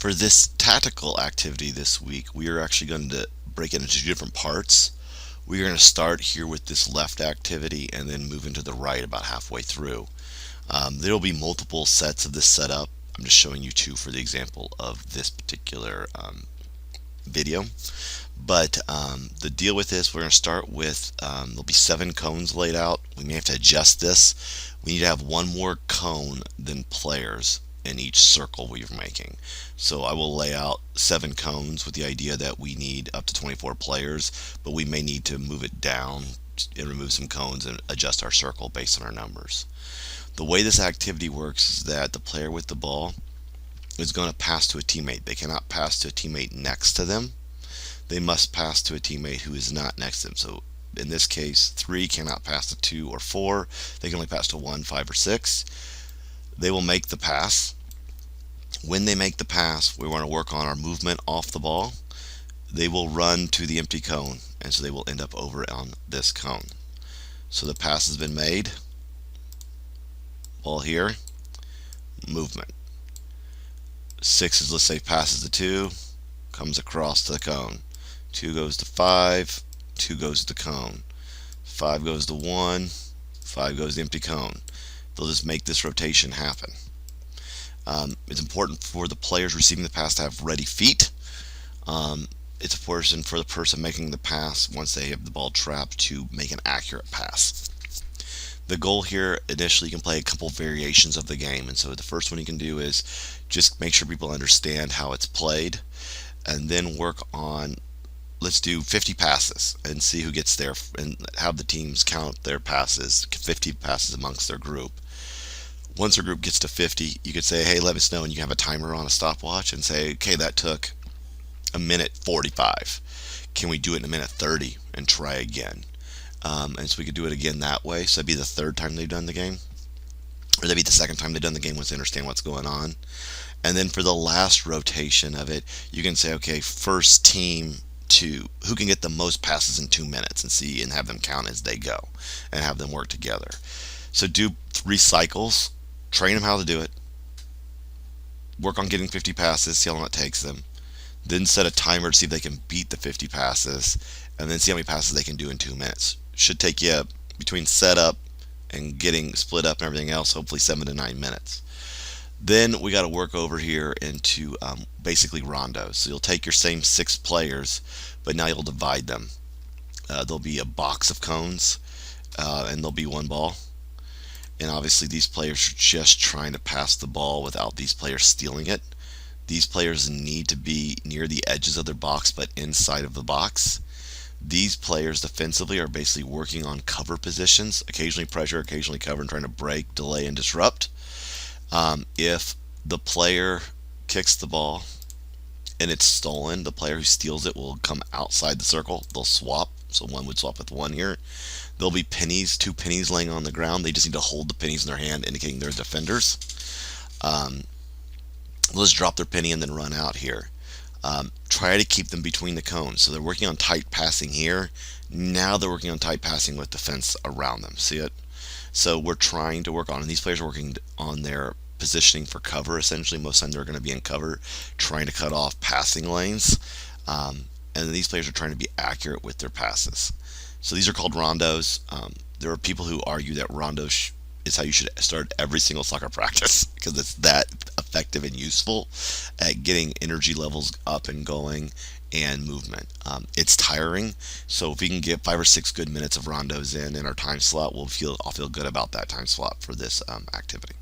For this tactical activity this week, we are actually going to break it into two different parts. We're going to start here with this left activity and then move into the right about halfway through. There will be multiple sets of this setup. I'm just showing you two for the example of this particular video. But the deal with this, we're going to start with, there'll be 7 cones laid out. We may have to adjust this. We need to have one more cone than players in each circle we're making. So I will lay out 7 cones with the idea that we need up to 24 players, but we may need to move it down and remove some cones and adjust our circle based on our numbers. The way this activity works is that the player with the ball is going to pass to a teammate. They cannot pass to a teammate next to them. They must pass to a teammate who is not next to them. So in this case, 3 cannot pass to 2 or 4. They can only pass to 1, 5, or 6. They will make the pass. When they make the pass, we want to work on our movement off the ball. They will run to the empty cone, and so they will end up over on this cone. So the pass has been made. Ball here. Movement. 6 is, let's say, passes to 2, comes across to the cone. 2 goes to 5, 2 goes to the cone. 5 goes to 1, 5 goes to the empty cone. They'll just make this rotation happen. It's important for the players receiving the pass to have ready feet. It's important for the person making the pass, once they have the ball trapped, to make an accurate pass. The goal here, initially, you can play a couple variations of the game, and so the first one you can do is just make sure people understand how it's played, and then work on, let's do 50 passes and see who gets there, and have the teams count their passes, 50 passes amongst their group. Once a group gets to 50, you could say, hey, let us know, and you can have a timer on a stopwatch and say, okay, that took a minute 45. Can we do it in a minute 30 and try again? And so we could do it again that way. So that'd be the third time they've done the game, or that'd be the second time they've done the game once they understand what's going on. And then for the last rotation of it, you can say, okay, first team to who can get the most passes in 2 minutes, and see, and have them count as they go and have them work together. So do 3 cycles, train them how to do it, work on getting 50 passes, see how long it takes them, then set a timer to see if they can beat the 50 passes, and then see how many passes they can do in 2 minutes. Should take you, between setup and getting split up and everything else, hopefully 7 to 9 minutes. Then we got to work over here into basically rondos. So you'll take your same 6 players, but now you'll divide them. There'll be a box of cones, and there'll be 1 ball. And obviously these players are just trying to pass the ball without these players stealing it. These players need to be near the edges of their box, but inside of the box. These players defensively are basically working on cover positions, occasionally pressure, occasionally cover, and trying to break, delay, and disrupt. If the player kicks the ball and it's stolen, the player who steals it will come outside the circle. They'll swap. So 1 would swap with 1 here. There'll be pennies, 2 pennies laying on the ground. They just need to hold the pennies in their hand, indicating they're defenders. They'll just drop their penny and then run out here. Try to keep them between the cones. So they're working on tight passing here. Now they're working on tight passing with defense around them. See it? So we're trying to work on, and these players are working on their positioning for cover. Essentially, most of the time they're going to be in cover, trying to cut off passing lanes. And these players are trying to be accurate with their passes. So these are called rondos. There are people who argue that rondos is how you should start every single soccer practice, because it's that effective and useful at getting energy levels up and going and movement. It's tiring, so if we can get 5 or 6 good minutes of rondos in our time slot, I'll feel good about that time slot for this activity.